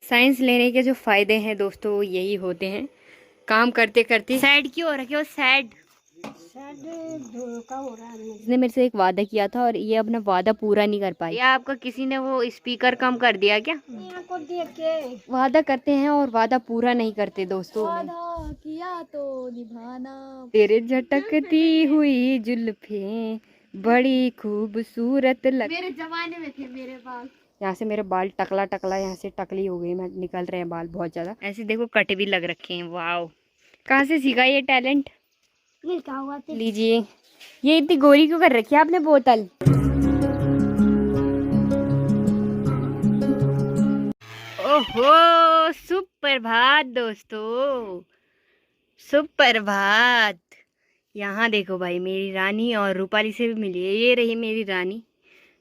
Science लेने के जो फायदे हैं दोस्तों वो यही होते हैं, काम करते करते सैड क्यों हो रखे हो? सैड धोखा हो रहा है। इसने मेरे से एक वादा किया था और ये अपना वादा पूरा नहीं कर पाई। या आपका किसी ने वो स्पीकर कम कर दिया क्या? को देख के वादा करते हैं और वादा पूरा नहीं करते दोस्तों। वादा किया तो निभाना। तेरे झटकती हुई जुल्फे बड़ी खूबसूरत लग। मेरे जमाने में थे मेरे बाल। यहाँ से मेरे बाल टकला टकला यहाँ से टकली हो गई, मैं निकल रहे हैं बाल बहुत ज्यादा। ऐसे देखो कट भी लग रखे हैं। वाह, कहाँ से सीखा ये टैलेंट? हुआ लीजिए। ये इतनी गोरी क्यों कर रखी है आपने बोतल? ओहो, सुप्रभात दोस्तों, सुप्रभात। यहाँ देखो भाई, मेरी रानी और रूपाली से भी मिली है। ये रही मेरी रानी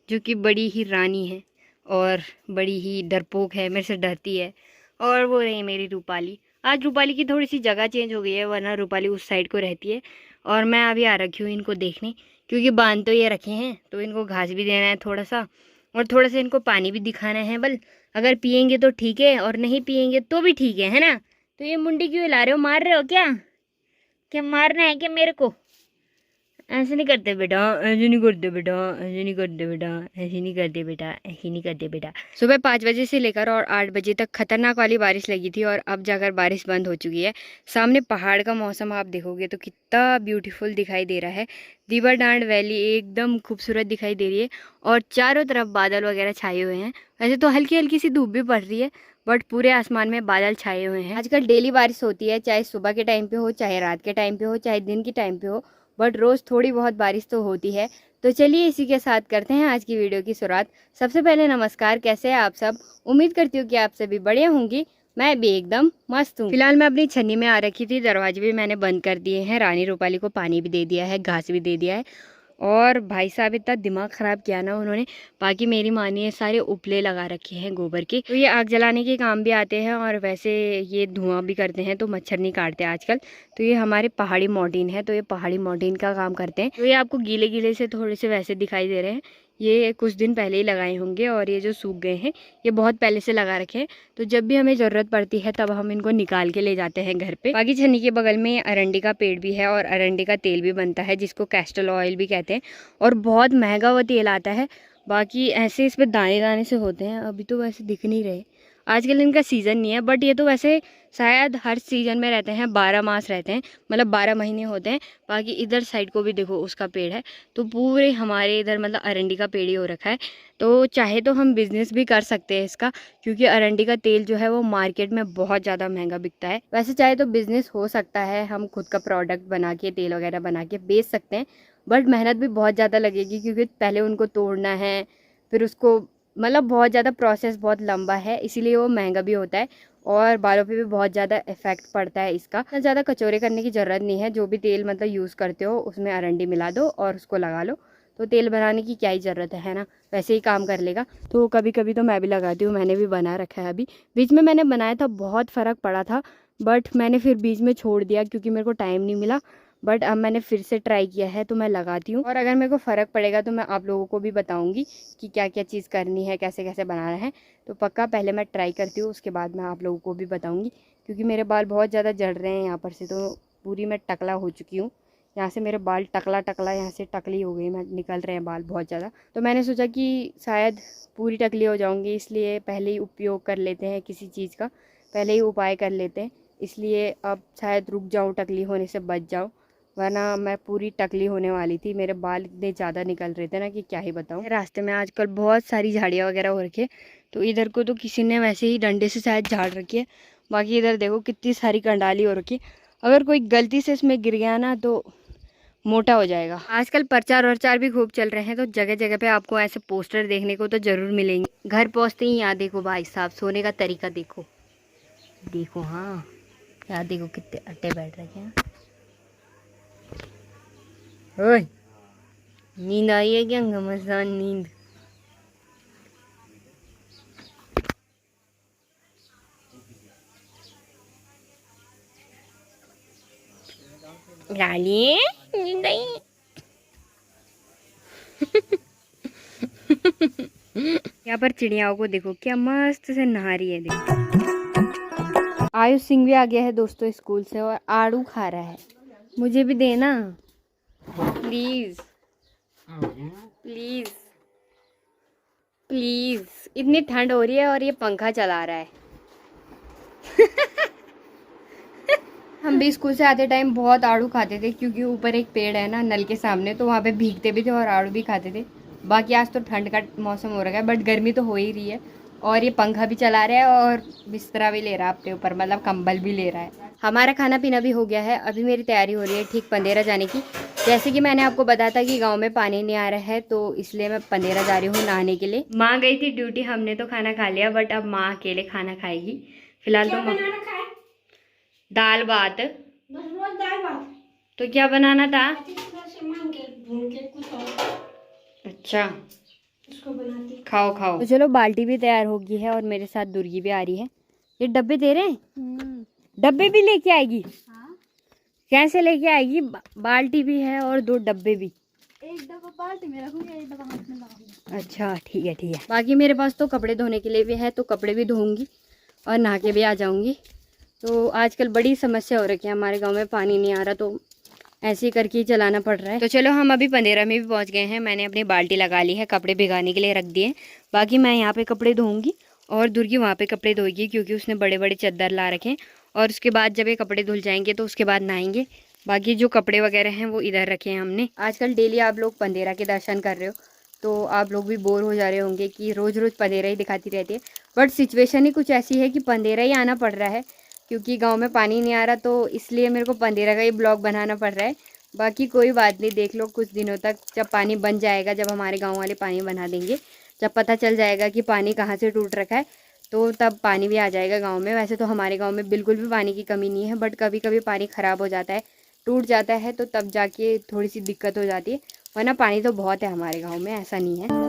जो कि बड़ी ही रानी है और बड़ी ही डरपोक है, मेरे से डरती है। और वो रही मेरी रूपाली। आज रूपाली की थोड़ी सी जगह चेंज हो गई है, वरना रूपाली उस साइड को रहती है और मैं अभी आ रखी हूँ इनको देखने, क्योंकि बांध तो ये रखे हैं तो इनको घास भी देना है थोड़ा सा, और थोड़ा सा इनको पानी भी दिखाना है। बल अगर पियेंगे तो ठीक है और नहीं पियेंगे तो भी ठीक है ना? तो ये मुंडी क्यों हिला रहे हो? मार रहे हो क्या? क्या मारना है क्या मेरे को? ऐसे नहीं करते बेटा, ऐसे नहीं करते बेटा, ऐसे नहीं करते बेटा, ऐसे नहीं करते बेटा, ऐसे नहीं करते बेटा। सुबह 5 बजे से लेकर और 8 बजे तक खतरनाक वाली बारिश लगी थी और अब जाकर बारिश बंद हो चुकी है। सामने पहाड़ का मौसम आप देखोगे तो कितना ब्यूटीफुल दिखाई दे रहा है। दीवारडांड वैली एकदम खूबसूरत दिखाई दे रही है और चारों तरफ बादल वगैरह छाए हुए हैं। वैसे तो हल्की हल्की सी धूप भी पड़ रही है, बट पूरे आसमान में बादल छाए हुए हैं। आजकल डेली बारिश होती है, चाहे सुबह के टाइम पे हो, चाहे रात के टाइम पे हो, चाहे दिन के टाइम पे हो, बट रोज़ थोड़ी बहुत बारिश तो होती है। तो चलिए इसी के साथ करते हैं आज की वीडियो की शुरुआत। सबसे पहले नमस्कार, कैसे हैं आप सब? उम्मीद करती हूँ कि आप सभी बढ़िया होंगी। मैं भी एकदम मस्त हूँ। फिलहाल मैं अपनी छन्नी में आ रखी थी, दरवाजे भी मैंने बंद कर दिए हैं, रानी रूपाली को पानी भी दे दिया है, घास भी दे दिया है। और भाई साहब इतना दिमाग ख़राब किया ना उन्होंने। बाकी मेरी माँ ने सारे उपले लगा रखे हैं गोबर के, तो ये आग जलाने के काम भी आते हैं और वैसे ये धुआं भी करते हैं, तो मच्छर नहीं काटते आजकल। तो ये हमारे पहाड़ी मॉर्टिन है, तो ये पहाड़ी मॉर्टिन का काम करते हैं। तो ये आपको गीले गीले से थोड़े से वैसे दिखाई दे रहे हैं, ये कुछ दिन पहले ही लगाए होंगे और ये जो सूख गए हैं ये बहुत पहले से लगा रखे हैं। तो जब भी हमें ज़रूरत पड़ती है तब हम इनको निकाल के ले जाते हैं घर पे। बाकी छन्नी के बगल में अरंडी का पेड़ भी है और अरंडी का तेल भी बनता है, जिसको कैस्टर ऑयल भी कहते हैं, और बहुत महंगा वो तेल आता है। बाकी ऐसे इस पर दाने दाने से होते हैं, अभी तो वैसे दिख नहीं रहे, आजकल इनका सीज़न नहीं है, बट ये तो वैसे शायद हर सीज़न में रहते हैं, 12 मास रहते हैं, मतलब 12 महीने होते हैं। बाकी इधर साइड को भी देखो उसका पेड़ है, तो पूरे हमारे इधर मतलब अरंडी का पेड़ ही हो रखा है। तो चाहे तो हम बिज़नेस भी कर सकते हैं इसका, क्योंकि अरंडी का तेल जो है वो मार्केट में बहुत ज़्यादा महंगा बिकता है। वैसे चाहे तो बिज़नेस हो सकता है, हम खुद का प्रोडक्ट बना के तेल वगैरह बना के बेच सकते हैं, बट मेहनत भी बहुत ज़्यादा लगेगी, क्योंकि पहले उनको तोड़ना है, फिर उसको मतलब बहुत ज़्यादा प्रोसेस बहुत लंबा है, इसीलिए वो महंगा भी होता है और बालों पे भी बहुत ज़्यादा इफेक्ट पड़ता है इसका। इतना ज़्यादा कचौरे करने की ज़रूरत नहीं है, जो भी तेल मतलब यूज़ करते हो उसमें अरंडी मिला दो और उसको लगा लो, तो तेल बनाने की क्या ही ज़रूरत है ना, वैसे ही काम कर लेगा। तो कभी कभी तो मैं भी लगाती हूँ, मैंने भी बना रखा है। अभी बीच में मैंने बनाया था, बहुत फ़र्क पड़ा था, बट मैंने फिर बीच में छोड़ दिया क्योंकि मेरे को टाइम नहीं मिला। बट अब मैंने फिर से ट्राई किया है तो मैं लगाती हूँ, और अगर मेरे को फ़र्क पड़ेगा तो मैं आप लोगों को भी बताऊँगी कि क्या क्या चीज़ करनी है, कैसे कैसे बनाना है। तो पक्का पहले मैं ट्राई करती हूँ, उसके बाद मैं आप लोगों को भी बताऊँगी, क्योंकि मेरे बाल बहुत ज़्यादा जड़ रहे हैं यहाँ पर से, तो पूरी मैं टकला हो चुकी हूँ। यहाँ से मेरे बाल टकला टकला यहाँ से टकली हो गई, मैं निकल रहे हैं बाल बहुत ज़्यादा। तो मैंने सोचा कि शायद पूरी टकली हो जाऊँगी, इसलिए पहले ही उपयोग कर लेते हैं किसी चीज़ का, पहले ही उपाय कर लेते हैं, इसलिए अब शायद रुक जाऊँ, टकली होने से बच जाऊँ, वरना मैं पूरी टकली होने वाली थी। मेरे बाल इतने ज़्यादा निकल रहे थे ना कि क्या ही बताऊँ। रास्ते में आजकल बहुत सारी झाड़ियाँ वगैरह हो रखी है, तो इधर को तो किसी ने वैसे ही डंडे से शायद झाड़ रखी है। बाकी इधर देखो कितनी सारी कंडाली हो रखी है, अगर कोई गलती से इसमें गिर गया ना तो मोटा हो जाएगा। आजकल प्रचार वरचार भी खूब चल रहे हैं, तो जगह जगह पे आपको ऐसे पोस्टर देखने को तो ज़रूर मिलेंगे। घर पहुँचते ही यहाँ देखो भाई साहब, सोने का तरीका देखो, देखो हाँ, यहाँ देखो कितने अट्टे बैठ रखे हैं। ओए, नींद आई है क्या? घमसान नींद। लाली नींद आई। यहाँ पर चिड़ियाओं को देखो क्या मस्त से नहा रही है। देखो आयुष सिंह भी आ गया है दोस्तों स्कूल से और आड़ू खा रहा है। मुझे भी देना प्लीज प्लीज प्लीज। इतनी ठंड हो रही है और ये पंखा चला रहा है। हम भी स्कूल से आते टाइम बहुत आड़ू खाते थे क्योंकि ऊपर एक पेड़ है ना नल के सामने, तो वहाँ पे भीगते भी थे और आड़ू भी खाते थे। बाकी आज तो ठंड का मौसम हो रखा है बट गर्मी तो हो ही रही है। और ये पंखा भी चला रहा है और बिस्तरा भी ले रहा है अपने ऊपर, मतलब कंबल भी ले रहा है। हमारा खाना पीना भी हो गया है। अभी मेरी तैयारी हो रही है ठीक पंदेरा जाने की। जैसे कि मैंने आपको बताया था कि गाँव में पानी नहीं आ रहा है, तो इसलिए मैं पंदेरा जा रही हूँ नहाने के लिए। माँ गई थी ड्यूटी, हमने तो खाना खा लिया बट अब माँ अकेले खाना खाएगी। फिलहाल तो दाल भात। दाल भात तो क्या बनाना था? अच्छा उसको बनाती। खाओ खाओ। तो चलो बाल्टी भी तैयार हो गई है और मेरे साथ दुर्गी भी आ रही है। ये डब्बे दे रहे हैं, डब्बे भी लेके आएगी। हाँ? कैसे लेके आएगी? बाल्टी भी है और 2 डब्बे भी। एक डब्बा बाल्टी में रखूंगी, एक डब्बा हाथ में लगाऊंगी। अच्छा ठीक है ठीक है। बाकी मेरे पास तो कपड़े धोने के लिए भी है, तो कपड़े भी धोऊंगी और नहा के भी आ जाऊंगी। तो आजकल बड़ी समस्या हो रही है हमारे गांव में, पानी नहीं आ रहा तो ऐसे ही करके ही चलाना पड़ रहा है। तो चलो हम अभी पंदेरा में भी पहुंच गए हैं। मैंने अपनी बाल्टी लगा ली है, कपड़े भिगाने के लिए रख दिए। बाकी मैं यहाँ पे कपड़े धोऊंगी और दुर्गी वहाँ पे कपड़े धोएगी क्योंकि उसने बड़े बड़े चद्दर ला रखे हैं। और उसके बाद जब ये कपड़े धुल जाएंगे तो उसके बाद नहाएंगे। बाकी जो कपड़े वगैरह हैं वो इधर रखे हैं हमने। आजकल डेली आप लोग पंदेरा के दर्शन कर रहे हो तो आप लोग भी बोर हो जा रहे होंगे कि रोज़ रोज़ पंदेरा ही दिखाती रहती है। बट सिचुएशन ही कुछ ऐसी है कि पंदेरा ही आना पड़ रहा है क्योंकि गांव में पानी नहीं आ रहा, तो इसलिए मेरे को पंदेरा का ही ब्लॉग बनाना पड़ रहा है। बाकी कोई बात नहीं, देख लो कुछ दिनों तक जब पानी बन जाएगा, जब हमारे गांव वाले पानी बना देंगे, जब पता चल जाएगा कि पानी कहाँ से टूट रखा है तो तब पानी भी आ जाएगा गांव में। वैसे तो हमारे गांव में बिल्कुल भी पानी की कमी नहीं है बट कभी कभी पानी ख़राब हो जाता है, टूट जाता है, तो तब जाके थोड़ी सी दिक्कत हो जाती है। वरना पानी तो बहुत है हमारे गाँव में, ऐसा नहीं है।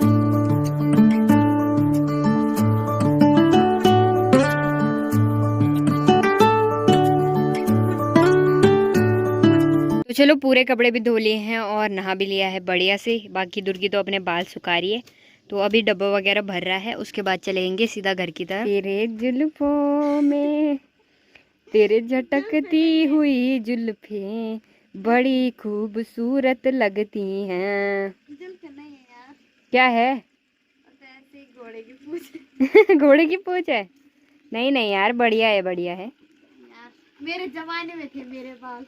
तो चलो पूरे कपड़े भी धो लिए हैं और नहा भी लिया है बढ़िया से। बाकी दुर्गी तो अपने बाल सुखा रही है, तो अभी डब्बा वगैरह भर रहा है, उसके बाद चलेंगे सीधा घर की तरफ। तेरे जुल्फों में तेरे झटकती हुई जुल्फें बड़ी खूबसूरत लगती हैं। क्या है? घोड़े की पूंछ। घोड़े की पूंछ है? नहीं नहीं यार, बढ़िया है बढ़िया है यार। मेरे जमाने में थे मेरे बाल।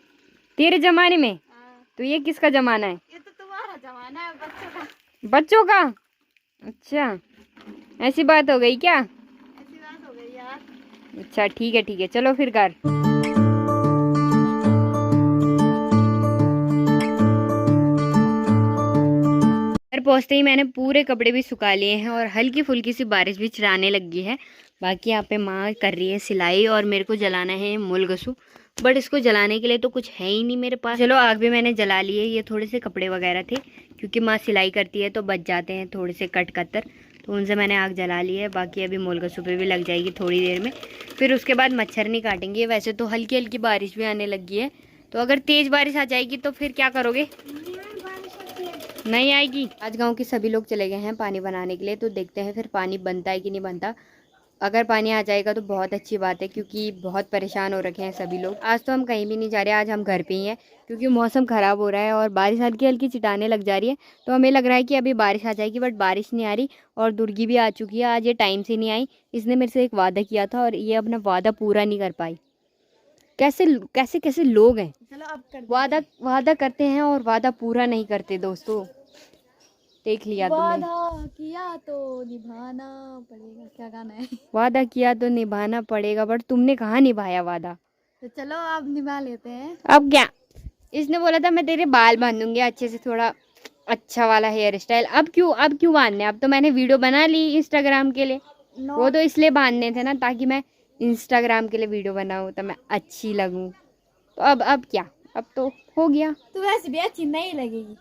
तेरे जमाने में? तो ये किसका जमाना है? ये तो तुम्हारा जमाना है, बच्चों का। बच्चों का? अच्छा ऐसी बात हो गई क्या? ऐसी बात हो गई यार। अच्छा ठीक है चलो फिर घर। घर पहुँचते ही मैंने पूरे कपड़े भी सुखा लिए हैं और हल्की फुल्की सी बारिश भी चिराने लगी है। बाकी यहाँ पे माँ कर रही है सिलाई और मेरे को जलाना है मुलगसू, बट इसको जलाने के लिए तो कुछ है ही नहीं मेरे पास। चलो आग भी मैंने जला ली है। ये थोड़े से कपड़े वगैरह थे क्योंकि माँ सिलाई करती है तो बच जाते हैं थोड़े से कट कतर, तो उनसे मैंने आग जला ली है। बाकी अभी मुलगसू पे भी लग जाएगी थोड़ी देर में, फिर उसके बाद मच्छर नहीं काटेंगे। वैसे तो हल्की हल्की बारिश भी आने लगी है, तो अगर तेज़ बारिश आ जाएगी तो फिर क्या करोगे? नहीं आएगी। आज गांव के सभी लोग चले गए हैं पानी बनाने के लिए, तो देखते हैं फिर पानी बनता है कि नहीं बनता। अगर पानी आ जाएगा तो बहुत अच्छी बात है क्योंकि बहुत परेशान हो रखे हैं सभी लोग। आज तो हम कहीं भी नहीं जा रहे, आज हम घर पे ही हैं क्योंकि मौसम ख़राब हो रहा है और बारिश हल्की हल्की चिटाने लग जा रही है, तो हमें लग रहा है कि अभी बारिश आ जाएगी, बट बारिश नहीं आ रही। और दुर्गी भी आ चुकी है, आज ये टाइम से नहीं आई। इसने मेरे से एक वादा किया था और ये अपना वादा पूरा नहीं कर पाई। कैसे कैसे कैसे लोग हैं, चलो अब वादा करते हैं और वादा पूरा नहीं करते दोस्तों। देख लिया तुमने। वादा किया तो निभाना पड़ेगा, क्या गाना है? वादा किया तो निभाना पड़ेगा, बट तुमने कहाँ निभाया वादा? तो चलो अब निभा लेते हैं। अब क्या? इसने बोला था मैं तेरे बाल बांधूंगी अच्छे से, थोड़ा अच्छा वाला हेयर स्टाइल। अब क्यों बांधने? अब तो मैंने वीडियो बना ली इंस्टाग्राम के लिए। वो तो इसलिए बांधने थे ना ताकि मैं इंस्टाग्राम के लिए वीडियो बनाऊँ तो मैं अच्छी लगूँ। तो अब क्या? अब तो हो गया। तो वैसे भी अच्छी नहीं लगेगी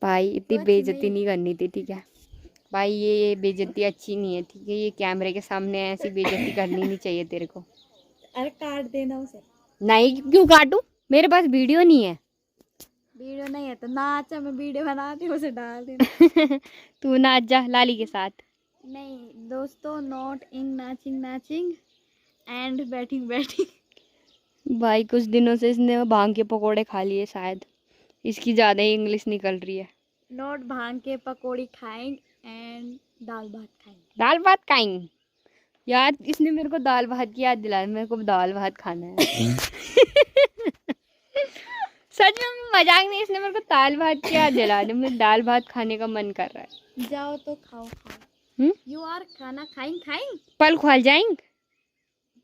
भाई, इतनी बेइज्जती नहीं करनी थी, ठीक है भाई? ये बेइज्जती अच्छी नहीं है, ठीक है? ये कैमरे के सामने ऐसी बेइज्जती करनी नहीं चाहिए तेरे को। अरे काट देना उसे। नहीं, क्यों काटूं? मेरे पास वीडियो नहीं है। वीडियो नहीं है तो नाच, मैं वीडियो बनाती हूँ उसे डाल देना। तू नाच जा लाली के साथ। नहीं दोस्तों, नॉट इन नाचिंग एंड बैटिंग। भाई कुछ दिनों से इसने भांग के पकोड़े खा लिए, शायद इसकी ज़्यादा ही इंग्लिश निकल रही है। नॉट भांग के पकौड़ी खाएंगे एंड दाल भात खाएंगे। दाल भात खाएंगे यार, इसने मेरे को दाल भात की याद दिलाया, मेरे को दाल भात खाना है। सच में मजाक नहीं, इसने मेरे को दाल भात की याद दिला दी, मुझे दाल भात खाने का मन कर रहा है। जाओ तो खाओ। यू आर खाना खाएंगे पल खुल जाएंगे।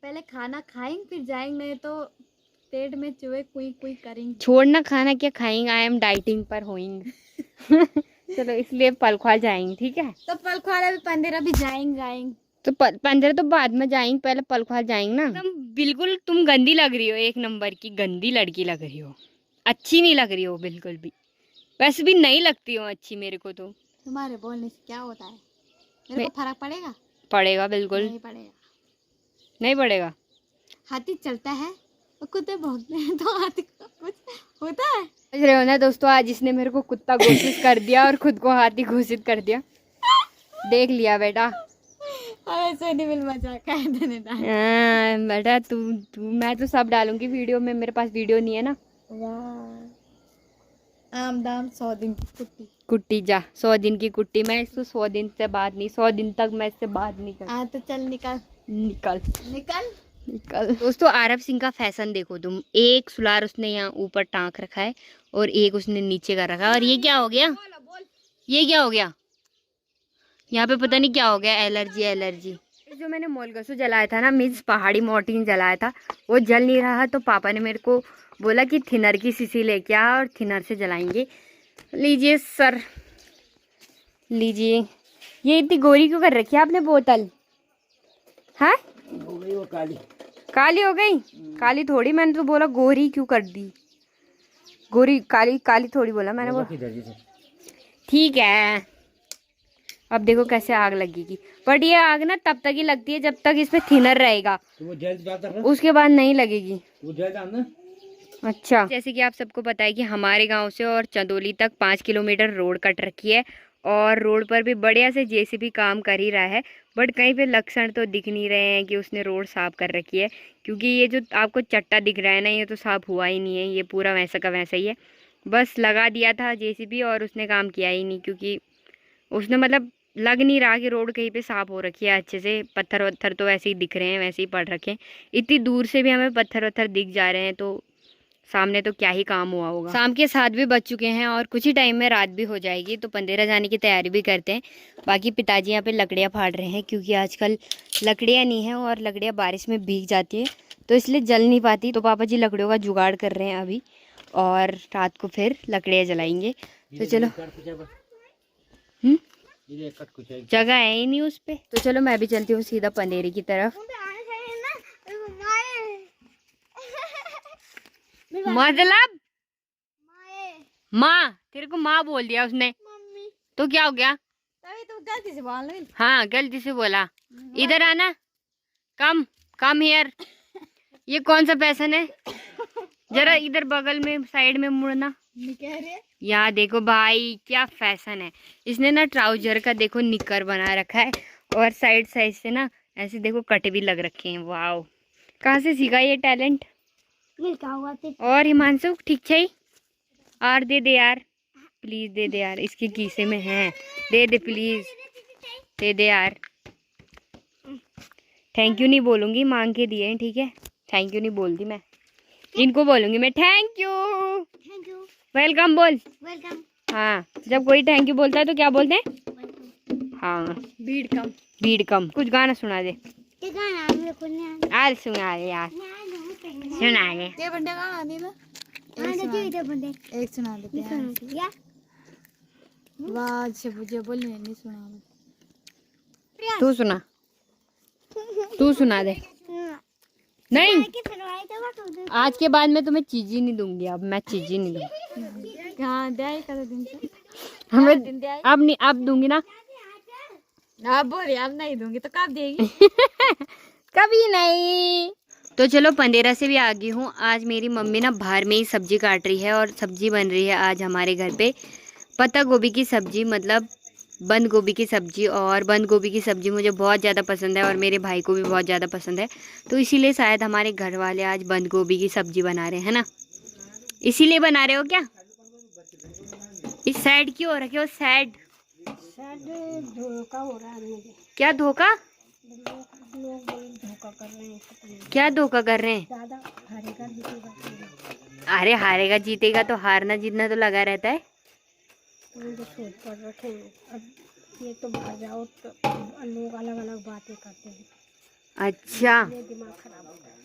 पहले खाना खाएंगे फिर जाएंगे, नहीं तो पेट में चूहे कुई करेंगे। छोड़ना खाना क्या खाएंगे, आई एम डाइटिंग पर होएंगे। चलो इसलिए पल खुल जाएंगे, ठीक है। तो पल खुआला भी 15 भी जाएंगे तो 15 तो बाद में जाएंगे, पहले पल खुल जाएंगे ना। तुम गंदी लग रही हो, एक नंबर की गंदी लड़की लग रही हो, अच्छी नहीं लग रही हो बिल्कुल भी। वैसे भी नहीं लगती हो अच्छी मेरे को तो। तुम्हारे बोलने से क्या होता है, मेरे को फर्क पड़ेगा? पड़ेगा बिल्कुल। नहीं पड़ेगा। नहीं पड़ेगा। हाथी चलता है और कुत्ते भौंकते हैं, तो हाथी को कुछ होता है? समझ रहे हो ना दोस्तों, आज इसने मेरे को कुत्ता घोषित कर दिया और खुद को हाथी घोषित कर दिया। देख लिया बेटा। ऐसे नहीं मिल मजाक बेटा तू मैं तो सब डालूंगी वीडियो में, मेरे पास वीडियो नहीं है ना। आम दाम 100 दिन की कुट्टी जा 100 दिन की कुट्टी। मैं इसको 100 दिन से बात नहीं, 100 दिन तक मैं इससे बात नहीं कर। तो चल निकल निकल निकल निकल। दोस्तों आरब सिंह का फैशन देखो तुम, एक सुलार उसने यहाँ ऊपर टांक रखा है और एक उसने नीचे का रखा है। और ये क्या हो गया, ये क्या हो गया, यहाँ पे पता नहीं क्या हो गया, एलर्जी। जो मैंने मोलगसू जलाया था ना, मीन्स पहाड़ी मोर्टिन जलाया था, वो जल नहीं रहा। तो पापा ने मेरे को बोला कि थिनर की शीशी लेके आ और थिनर से जलाएंगे। लीजिए सर, लीजिए। ये इतनी गोरी क्यों कर रखी है आपने बोतल? हाँ हो गई वो काली। काली हो गई? काली थोड़ी, मैंने तो बोला गोरी क्यों कर दी। गोरी काली थोड़ी बोला मैंने, बोला ठीक है। अब देखो कैसे आग लगेगी, बट ये आग ना तब तक ही लगती है जब तक इसमें थिनर रहेगा, तो उसके बाद नहीं लगेगी। वो अच्छा, जैसे कि आप सबको पता है कि हमारे गांव से और चंदौली तक 5 किलोमीटर रोड कट रखी है और रोड पर भी बढ़िया से जेसीबी काम कर ही रहा है, बट कहीं पे लक्षण तो दिख नहीं रहे हैं कि उसने रोड साफ कर रखी है। क्योंकि ये जो आपको चट्टा दिख रहा है ना, ये तो साफ हुआ ही नहीं है, ये पूरा वैसा का वैसा ही है। बस लगा दिया था जेसीबी और उसने काम किया ही नहीं, क्योंकि उसने मतलब लग नहीं रहा कि रोड कहीं पे साफ हो रखी है अच्छे से। पत्थर वत्थर तो वैसे ही दिख रहे हैं, वैसे ही पड़ रखे हैं। इतनी दूर से भी हमें पत्थर वत्थर दिख जा रहे हैं, तो सामने तो क्या ही काम हुआ होगा। शाम के 7 भी बज चुके हैं और कुछ ही टाइम में रात भी हो जाएगी, तो पंदेरा जाने की तैयारी भी करते हैं। बाकी पिताजी यहाँ पे लकड़ियाँ फाड़ रहे हैं, क्योंकि आजकल लकड़ियाँ नहीं हैं और लकड़ियाँ बारिश में भीग जाती है, तो इसलिए जल नहीं पाती। तो पापा जी लकड़ियों का जुगाड़ कर रहे हैं अभी, और रात को फिर लकड़ियाँ जलाएंगे। तो चलो, जगह है ही नहीं उस पे, तो चलो मैं भी चलती हूँ सीधा पंदेरी की तरफ। मतलब माँ, तेरे को माँ बोल दिया उसने, तो क्या हो गया? तभी तो गलती से बोल रही। हाँ गलती से बोला। इधर आना, कम हियर। ये कौन सा फैशन है? जरा इधर बगल में साइड में मुड़ना। यहाँ देखो भाई क्या फैशन है। इसने ना ट्राउजर का देखो निकर बना रखा है और साइड साइड से ना ऐसे देखो कट भी लग रखे हैं। वाओ, कहाँ से सीखा ये टैलेंट? और हिमांशु ठीक है, और दे दे यार, प्लीज दे दे यार, इसके कीसे में है, दे दे प्लीज, दे दे यार। थैंक यू नहीं बोलूंगी, मांग के दिए हैं, ठीक है। थैंक यू नहीं बोलती मैं, इनको बोलूंगी मैं थैंक यू। वेलकम बोल। वेलकम। हाँ, जब कोई थैंक यू बोलता है तो क्या बोलते हैं? हाँ, भीड़ कम। कुछ गाना सुना दे। आज सुना दे यार, सुना दे। ये बंदे गाना नहीं ना, एक सुना दे यार। वाह से मुझे बोलने नहीं सुना। तू सुना दे। नहीं, आज के बाद मैं तुम्हें चीज ही नहीं दूंगी। अब मैं चीज ही नहीं दूंगी। हाँ दे कर दिन से हमें अब नहीं, अब दूंगी ना। आप बोले अब नहीं दूंगी तो कब देगी? कभी नहीं। तो चलो पंदेरा से भी आ गई हूँ। आज मेरी मम्मी ना बाहर में ही सब्जी काट रही है और सब्जी बन रही है आज हमारे घर पे पत्ता गोभी की सब्जी। मतलब बंद गोभी की सब्जी। और बंद गोभी की सब्जी मुझे बहुत ज़्यादा पसंद है और मेरे भाई को भी बहुत ज़्यादा पसंद है, तो इसीलिए शायद हमारे घर वाले आज बंद गोभी की सब्जी बना रहे हैं ना। इसीलिए बना रहे हो क्या? इस साइड क्यों हो रखे हो? साइड धोखा हो रहा है मुझे। क्या धोखा? लोग धोखा कर रहे हैं। क्या धोखा कर रहे हैं? ज़्यादा हारेगा जीतेगा। अरे हारेगा जीतेगा तो हारना जीतना तो लगा रहता है। तो मुझे सोच कर रखे हैं। अब ये तो बाहर जाओ तो लोग अलग अलग बातें करते हैं। अच्छा ये दिमाग खराब होता है।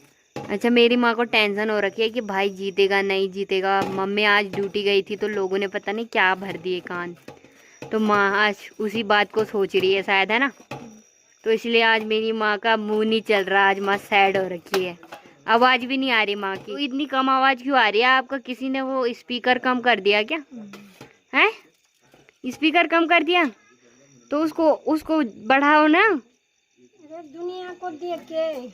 अच्छा, मेरी माँ को टेंशन हो रखी है कि भाई जीतेगा नहीं जीतेगा। मम्मी आज ड्यूटी गई थी तो लोगों ने पता नहीं क्या भर दिए कान, तो माँ आज उसी बात को सोच रही है शायद, है ना। तो इसलिए आज मेरी माँ का मुंह नहीं चल रहा, आज माँ सैड हो रखी है। आवाज़ भी नहीं आ रही माँ की। तो इतनी कम आवाज़ क्यों आ रही है आपका? किसी ने वो स्पीकर कम कर दिया क्या? है स्पीकर कम कर दिया तो उसको उसको बढ़ाओ ना। अरे दुनिया को देख के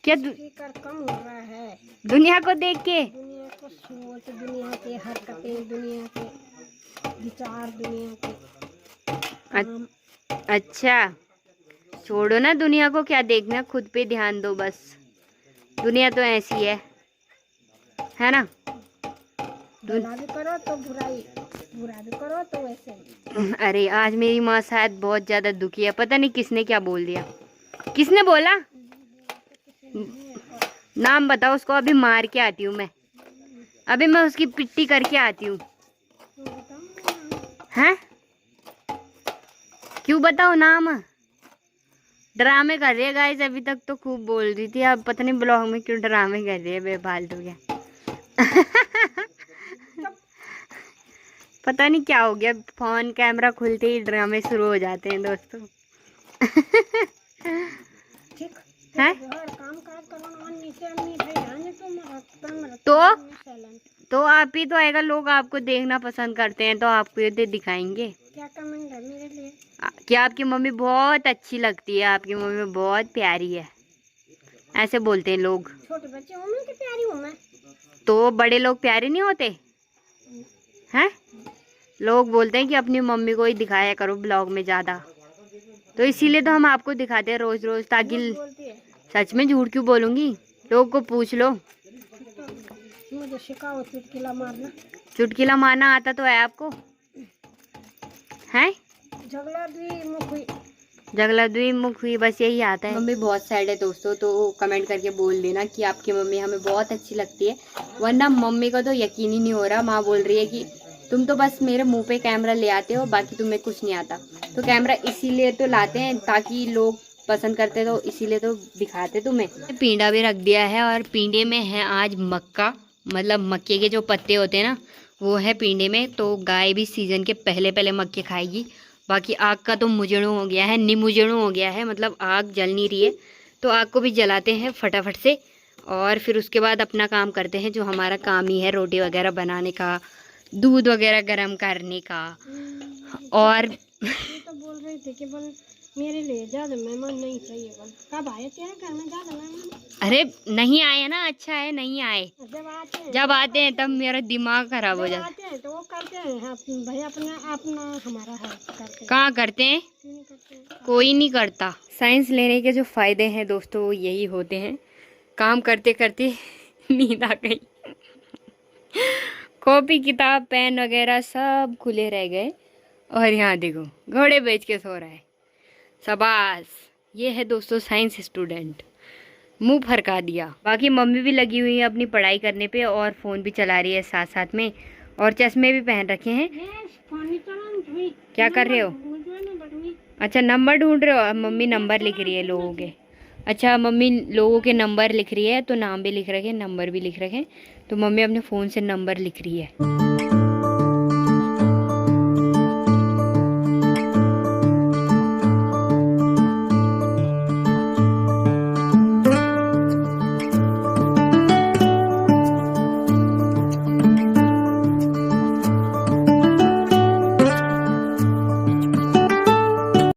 क्या स्पीकर कम हो रहा है? दुनिया को देख के? दुनिया को सोच, दुनिया के हरकतें, दुनिया के विचार, दुनिया के काम। अच्छा छोड़ो ना दुनिया को, क्या देखना, खुद पे ध्यान दो बस। दुनिया तो ऐसी है ना। भला भी करो तो बुराई, बुरा भी करो तो वैसे। अरे आज मेरी माँ शायद बहुत ज़्यादा दुखी है, पता नहीं किसने क्या बोल दिया। किसने बोला? नाम बताओ उसको, अभी मार के आती हूँ मैं। अभी मैं उसकी पिट्टी करके आती हूँ। हैं क्यों बताओ नाम? ड्रामे कर रही है गाइस, अभी तक तो खूब बोल रही थी, अब पता नहीं ब्लॉग में क्यों ड्रामे कर रही है बेफालतू के। पता नहीं क्या हो गया, फोन कैमरा खुलते ही ड्रामे शुरू हो जाते हैं दोस्तों। है तो आप ही तो आएगा, लोग आपको देखना पसंद करते हैं तो आपको ये दिखाएंगे। क्या कमेंट है मेरे लिए? कि आपकी मम्मी बहुत अच्छी लगती है, आपकी मम्मी बहुत प्यारी है, ऐसे बोलते हैं लोग। छोटे बच्चे हूँ मैं कि प्यारी हूँ मैं? तो बड़े लोग प्यारे नहीं होते हैं? लोग बोलते हैं कि अपनी मम्मी को ही दिखाया करो ब्लॉग में ज़्यादा, तो इसीलिए तो हम आपको दिखाते हैं रोज रोज, ताकि सच में झूठ क्यों बोलूँगी, लोग को पूछ लो। मुझे सिखाओ चुटकिला मारना। चुटकिला मारना आता तो है आपको? हैं जगला द्विमुख हुई, बस यही आता है। मम्मी बहुत सैड है दोस्तों, तो कमेंट करके बोल देना कि आपकी मम्मी हमें बहुत अच्छी लगती है, वरना मम्मी को तो यकीन ही नहीं हो रहा। माँ बोल रही है कि तुम तो बस मेरे मुंह पे कैमरा ले आते हो, बाकी तुम्हें कुछ नहीं आता। तो कैमरा इसीलिए तो लाते हैं ताकि लोग पसंद करते, तो इसीलिए तो दिखाते तुम्हें। पींडा भी रख दिया है और पींडे में है आज मक्का, मतलब मक्के के जो पत्ते होते हैं ना वो है पींडे में। तो गाय भी सीजन के पहले पहले मक्के खाएगी। बाकी आग का तो मुजणु हो गया है, निमुजणु हो गया है, मतलब आग जल नहीं रही है, तो आग को भी जलाते हैं फटाफट से और फिर उसके बाद अपना काम करते हैं, जो हमारा काम ही है रोटी वगैरह बनाने का, दूध वगैरह गर्म करने का। और तो बोल रहे थे कि बोल मेरे लिए ज़्यादा मेहमान नहीं चाहिए, बोल कब आए तेरे घर में ज़्यादा मेहमान? अरे नहीं आए ना, अच्छा है नहीं आए। जब आते हैं तब मेरा दिमाग खराब हो जाता है। तो वो करते हैं भाई, अपना हमारा हेल्प करते हैं। कहाँ करते हैं? कोई नहीं करता। साइंस लेने के जो फ़ायदे हैं दोस्तों यही होते हैं, काम करते करते नींद आ गई। कॉपी किताब पेन वगैरह सब खुले रह गए और यहाँ देखो घोड़े बेच के सो रहा है। शाबाश, ये है दोस्तों साइंस स्टूडेंट, मुंह फरका दिया। बाकी मम्मी भी लगी हुई है अपनी पढ़ाई करने पे और फ़ोन भी चला रही है साथ साथ में, और चश्मे भी पहन रखे हैं। क्या कर रहे हो? अच्छा नंबर ढूंढ रहे हो? अब मम्मी नंबर लिख रही है लोगों के। अच्छा मम्मी लोगों के नंबर लिख रही है, तो नाम भी लिख रखे, नंबर भी लिख रखे, तो मम्मी अपने फ़ोन से नंबर लिख रही है।